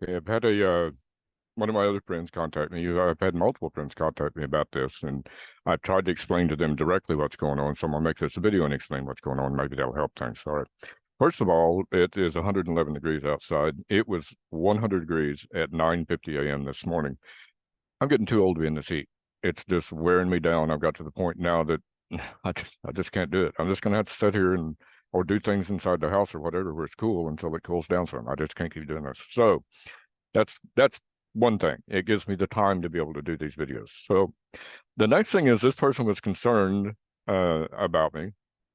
Yeah, I've had a one of my other friends contact me. I've had multiple friends contact me about this, and I've tried to explain to them directly what's going on. So I'm gonna make this a video and explain what's going on. Maybe that'll help things. All right. First of all, it is 111 degrees outside. It was 100 degrees at 9:50 a.m. this morning. I'm getting too old to be in this heat. It's just wearing me down. I've got to the point now that I just can't do it. I'm just gonna have to sit here and or do things inside the house or whatever where it's cool until it cools down some. I just can't keep doing this. So that's one thing. It gives me the time to be able to do these videos. So the next thing is this person was concerned about me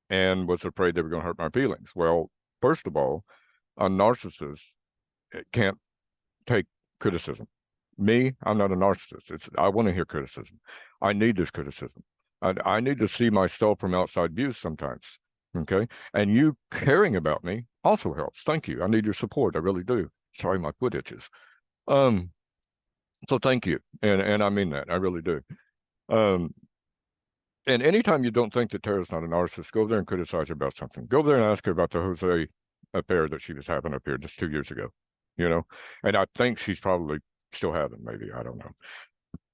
and was afraid they were going to hurt my feelings. Well, first of all, a narcissist can't take criticism. Me, I'm not a narcissist. I want to hear criticism. I need this criticism. I need to see myself from outside views sometimes. Okay. And you caring about me also helps. Thank you. I need your support. I really do. Sorry, my foot itches. Um, so thank you. And I mean that. I really do. Um, and anytime you don't think that Tara's not a narcissist, go there and criticize her about something. Go there and ask her about the Jose affair that she was having up here just 2 years ago, you know? And I think she's probably still having, maybe. I don't know.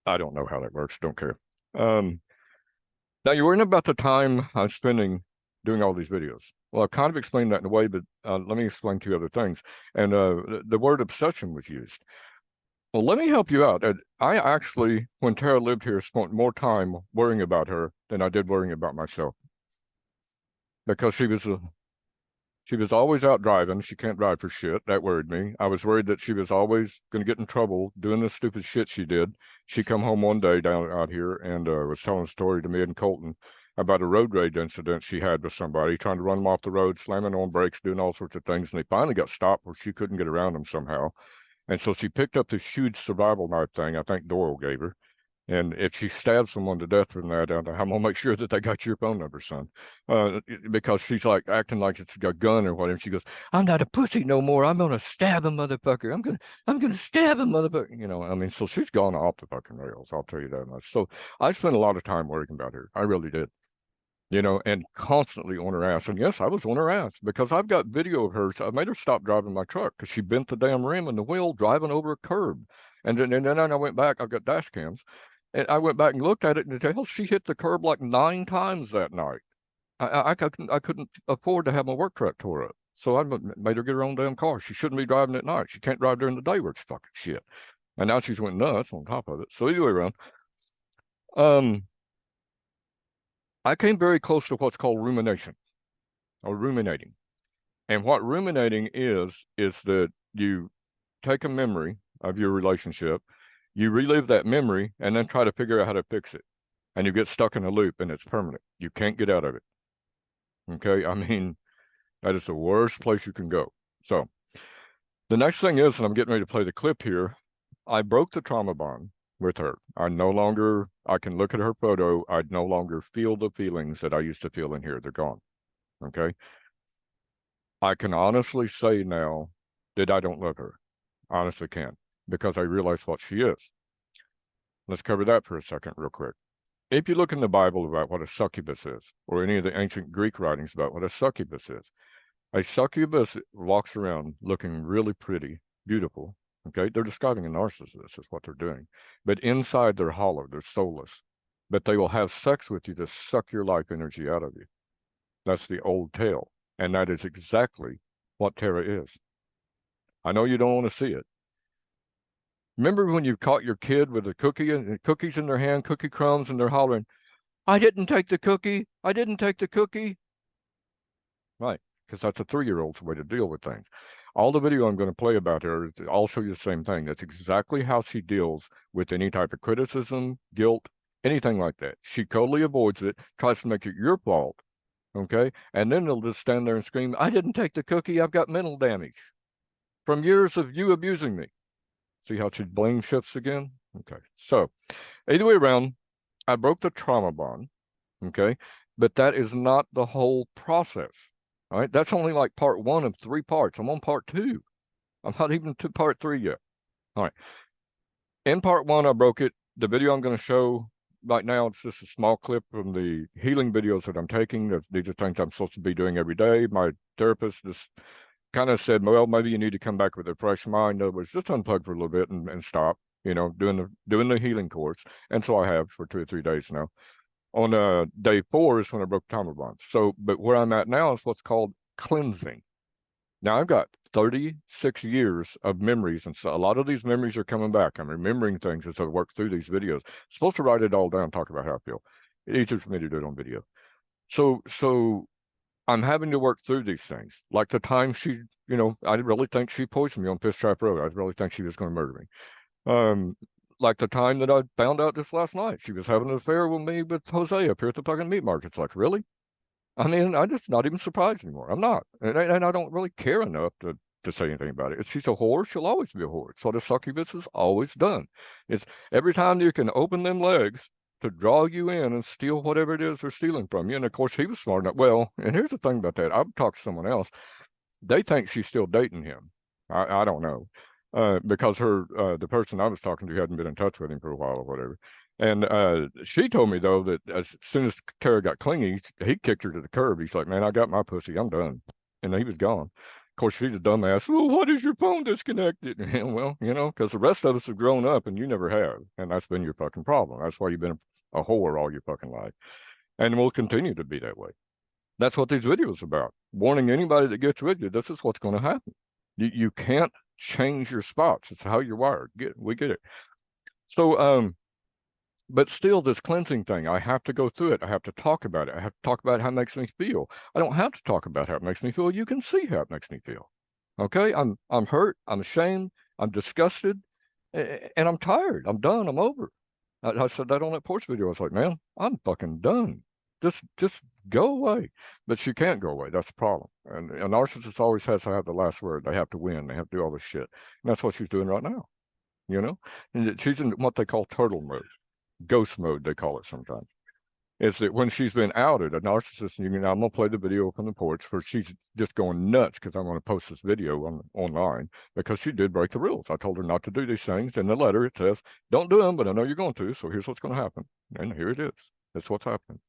I don't know how that works. Don't care. Now you're worrying about the time I'm spending doing all these videos. Well, I kind of explained that in a way, but let me explain two other things. And the word obsession was used. Well, let me help you out. I actually, when Tara lived here, spent more time worrying about her than I did worrying about myself. Because she was always out driving. She can't drive for shit. That worried me. I was worried that she was always going to get in trouble doing the stupid shit she did. She come home one day down out here and was telling a story to me and Colton about a road rage incident she had with somebody, trying to run them off the road, slamming on brakes, doing all sorts of things. And they finally got stopped where she couldn't get around them somehow. And so she picked up this huge survival knife thing I think Doyle gave her. And if she stabs someone to death from that, I'm gonna make sure that they got your phone number, son. Because she's like acting like it's a gun or whatever. She goes, "I'm not a pussy no more. I'm gonna stab a motherfucker. I'm gonna stab a motherfucker." You know, I mean, so she's gone off the fucking rails. I'll tell you that much. So I spent a lot of time worrying about her. I really did. You know, and constantly on her ass. And yes, I was on her ass because I've got video of her. So I made her stop driving my truck because she bent the damn rim and the wheel driving over a curb. And then I went back. I've got dash cams. And I went back and looked at it, and hell, she hit the curb like 9 times that night. I couldn't afford to have my work truck tore up, so I made her get her own damn car. She shouldn't be driving at night. She can't drive during the day where it's fucking shit. And now she's went nuts on top of it. So either way around, um, I came very close to what's called rumination or ruminating. And what ruminating is that you take a memory of your relationship, you relive that memory, and then try to figure out how to fix it. And you get stuck in a loop and it's permanent. You can't get out of it. Okay. I mean, that is the worst place you can go. So the next thing is, and I'm getting ready to play the clip here, I broke the trauma bond with her. I can look at her photo. I no longer feel the feelings that I used to feel in here. They're gone. Okay. I can honestly say now that I don't love her. Honestly can, because I realize what she is. Let's cover that for a second real quick. If you look in the Bible about what a succubus is, or any of the ancient Greek writings about what a succubus is, a succubus walks around looking really pretty, beautiful. Okay, they're describing a narcissist is what they're doing. But inside they're hollow, they're soulless. But they will have sex with you to suck your life energy out of you. That's the old tale. And that is exactly what Tara is. I know you don't want to see it. Remember when you caught your kid with a cookie and cookies in their hand, cookie crumbs, and they're hollering, "I didn't take the cookie. I didn't take the cookie." Right, because that's a 3-year-old's way to deal with things. All the video I'm going to play about her, I'll show you the same thing. That's exactly how she deals with any type of criticism, guilt, anything like that. She totally avoids it, tries to make it your fault. Okay, and then they'll just stand there and scream, "I didn't take the cookie. I've got mental damage from years of you abusing me." See how she blame shifts again? Okay, so either way around, I broke the trauma bond, okay? But that is not the whole process, all right? That's only like part 1 of 3 parts. I'm on part 2. I'm not even to part 3 yet. All right. In part 1, I broke it. The video I'm going to show right now, it's just a small clip from the healing videos that I'm taking. These are things I'm supposed to be doing every day. My therapist just kind of said, well, maybe you need to come back with a fresh mind. In other words, just unplug for a little bit and stop, doing the healing course. And so I have for 2 or 3 days now. On day 4 is when I broke the timer bonds. So, but where I'm at now is what's called cleansing. Now I've got 36 years of memories, and so a lot of these memories are coming back. I'm remembering things as I work through these videos. I'm supposed to write it all down, talk about how I feel. It's easier for me to do it on video. So I'm having to work through these things. Like the time she, I really think she poisoned me on Fish Trap Road. I really think she was going to murder me. Like the time that I found out this last night, she was having an affair with me with Jose up here at the fucking meat market. It's like, really? I mean, I'm just not even surprised anymore. I'm not. And I don't really care enough to say anything about it. If she's a whore, she'll always be a whore. It's what a succubus has always done. It's every time you can open them legs to draw you in and steal whatever it is they're stealing from you. And of course, he was smart enough. Well, and here's the thing about that. I've talked to someone else. They think she's still dating him. I don't know. Because the person I was talking to hadn't been in touch with him for a while or whatever. And she told me, though, that as soon as Tara got clingy, he kicked her to the curb. He's like, man, I got my pussy. I'm done. And he was gone. Of course, she's a dumbass. Well, why is your phone disconnected? Well, because the rest of us have grown up and you never have. And that's been your fucking problem. That's why you've been a whore all your fucking life. And will continue to be that way. That's what these videos are about. Warning anybody that gets with you, this is what's going to happen. You can't change your spots. It's how you're wired. We get it. So, but still, this cleansing thing, I have to go through it. I have to talk about it. I have to talk about how it makes me feel. I don't have to talk about how it makes me feel. You can see how it makes me feel. Okay, I'm hurt. I'm ashamed. I'm disgusted, and I'm tired. I'm done. I'm over. I said that on that porch video. I was like, man, I'm fucking done. Just go away. But she can't go away. That's the problem. And a narcissist always has to have the last word. They have to win. They have to do all this shit. And that's what she's doing right now. And she's in what they call turtle mode. Ghost mode, they call it sometimes. Is that when she's been outed, a narcissist, I'm going to play the video from the porch where she's just going nuts because I'm going to post this video online because she did break the rules. I told her not to do these things. In the letter, it says, don't do them, but I know you're going to, so here's what's going to happen. And here it is. That's what's happening.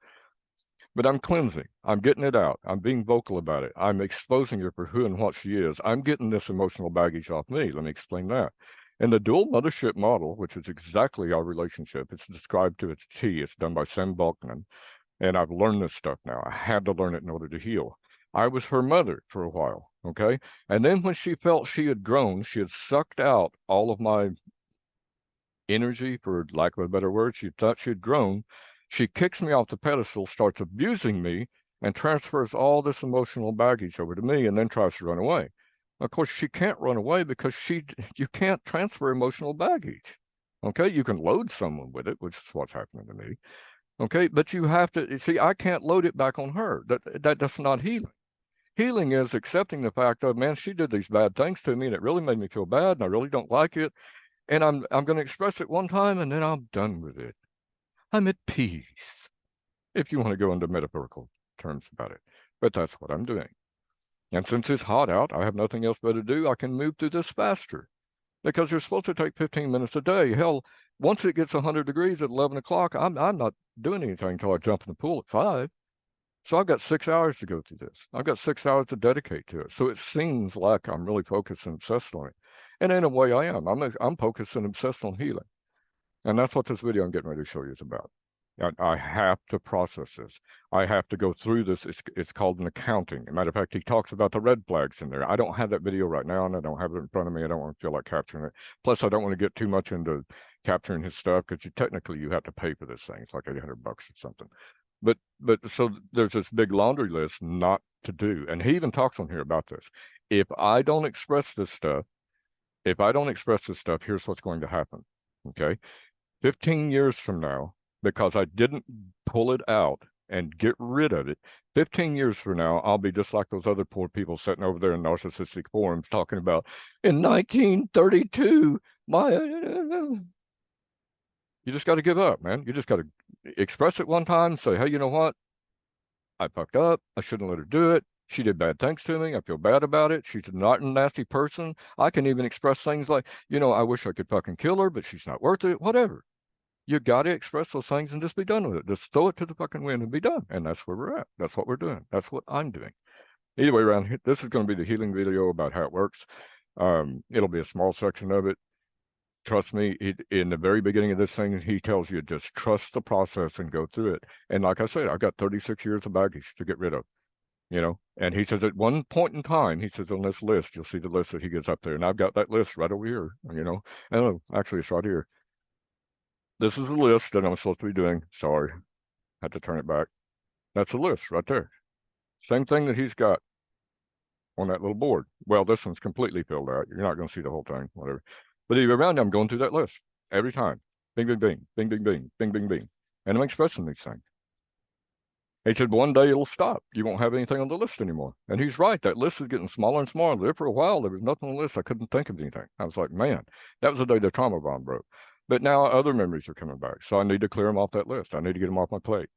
But I'm cleansing. I'm getting it out. I'm being vocal about it. I'm exposing her for who and what she is. I'm getting this emotional baggage off me. Let me explain that. And the dual mothership model, which is exactly our relationship, it's described to its T. It's done by Sam Buckman. And I've learned this stuff now. I had to learn it in order to heal. I was her mother for a while, okay? And then when she felt she had grown, she had sucked out all of my energy, for lack of a better word. She thought she had grown. She kicks me off the pedestal, starts abusing me, and transfers all this emotional baggage over to me and then tries to run away. Of course, she can't run away because you can't transfer emotional baggage. Okay, you can load someone with it, which is what's happening to me. Okay, but you have to see. I can't load it back on her. That's not healing. Healing is accepting the fact of, man, she did these bad things to me, and it really made me feel bad, and I really don't like it. And I'm going to express it one time, and then I'm done with it. I'm at peace, if you want to go into metaphorical terms about it. But that's what I'm doing. And since it's hot out, I have nothing else better to do. I can move through this faster because you're supposed to take 15 minutes a day. Hell, once it gets 100 degrees at 11 o'clock, I'm not doing anything until I jump in the pool at 5. So I've got 6 hours to go through this. I've got 6 hours to dedicate to it. So it seems like I'm really focused and obsessed on it. And in a way I am. I'm focused and obsessed on healing. And that's what this video I'm getting ready to show you is about. I have to process this. I have to go through this. It's called an accounting. As a matter of fact, he talks about the red flags in there. I don't have that video right now, and I don't have it in front of me. I don't want to feel like capturing it. Plus, I don't want to get too much into capturing his stuff because technically you have to pay for this thing. It's like $800 or something. But so there's this big laundry list not to do. And he even talks on here about this. If I don't express this stuff, here's what's going to happen. Okay. 15 years from now, because I didn't pull it out and get rid of it, 15 years from now, I'll be just like those other poor people sitting over there in narcissistic forums talking about, in 1932, you just got to give up, man. You just got to express it one time, say, hey, you know what? I fucked up. I shouldn't let her do it. She did bad things to me. I feel bad about it. She's not a nasty person. I can even express things like, I wish I could fucking kill her, but she's not worth it. Whatever. You got to express those things and just be done with it. Just throw it to the fucking wind and be done. And that's where we're at. That's what we're doing. That's what I'm doing. Either way around, this is going to be the healing video about how it works. It'll be a small section of it. Trust me, in the very beginning of this thing, he tells you just trust the process and go through it. And like I said, I've got 36 years of baggage to get rid of, And he says at one point in time, he says on this list, you'll see the list that he gets up there. And I've got that list right over here, Oh, actually, it's right here. This is the list that I'm supposed to be doing. Sorry, had to turn it back. That's a list right there. Same thing that he's got on that little board. Well, this one's completely filled out. You're not going to see the whole thing, whatever. But anyway, around, I'm going through that list every time. Bing, bing, bing, bing, bing, bing, bing, bing, bing. And I'm expressing these things. He said, one day it'll stop. You won't have anything on the list anymore. And he's right. That list is getting smaller and smaller. There for a while, there was nothing on the list. I couldn't think of anything. I was like, man, that was the day the trauma bomb broke. But now other memories are coming back. So I need to clear them off that list. I need to get them off my plate.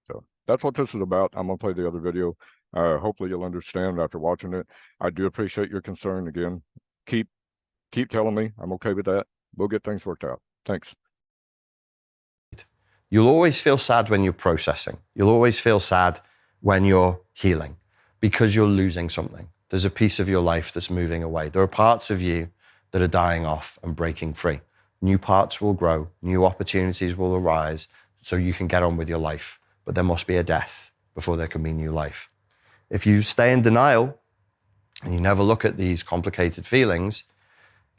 So that's what this is about. I'm going to play the other video. Hopefully you'll understand after watching it. I do appreciate your concern. Again, keep telling me. I'm okay with that. We'll get things worked out. Thanks. You'll always feel sad when you're processing. You'll always feel sad when you're healing because you're losing something. There's a piece of your life that's moving away. There are parts of you that are dying off and breaking free. New parts will grow. New opportunities will arise so you can get on with your life. But there must be a death before there can be new life. If you stay in denial and you never look at these complicated feelings,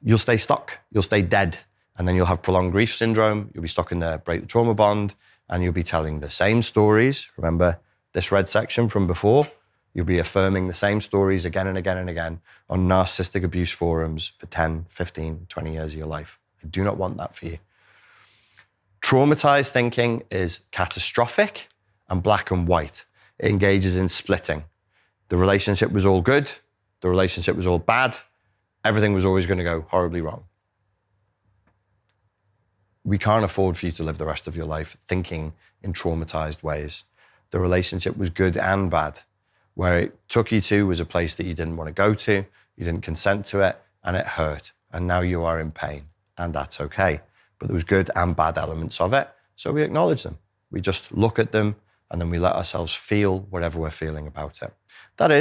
you'll stay stuck. You'll stay dead. And then you'll have prolonged grief syndrome. You'll be stuck in the break the trauma bond, and you'll be telling the same stories. Remember this red section from before? You'll be affirming the same stories again and again and again on narcissistic abuse forums for 10, 15, 20 years of your life. I do not want that for you. Traumatized thinking is catastrophic and black and white. It engages in splitting. The relationship was all good. The relationship was all bad. Everything was always going to go horribly wrong. We can't afford for you to live the rest of your life thinking in traumatized ways. The relationship was good and bad. Where it took you to was a place that you didn't want to go to, you didn't consent to it, and it hurt. And now you are in pain, and that's okay. But there was good and bad elements of it, so we acknowledge them. We just look at them, and then we let ourselves feel whatever we're feeling about it. That is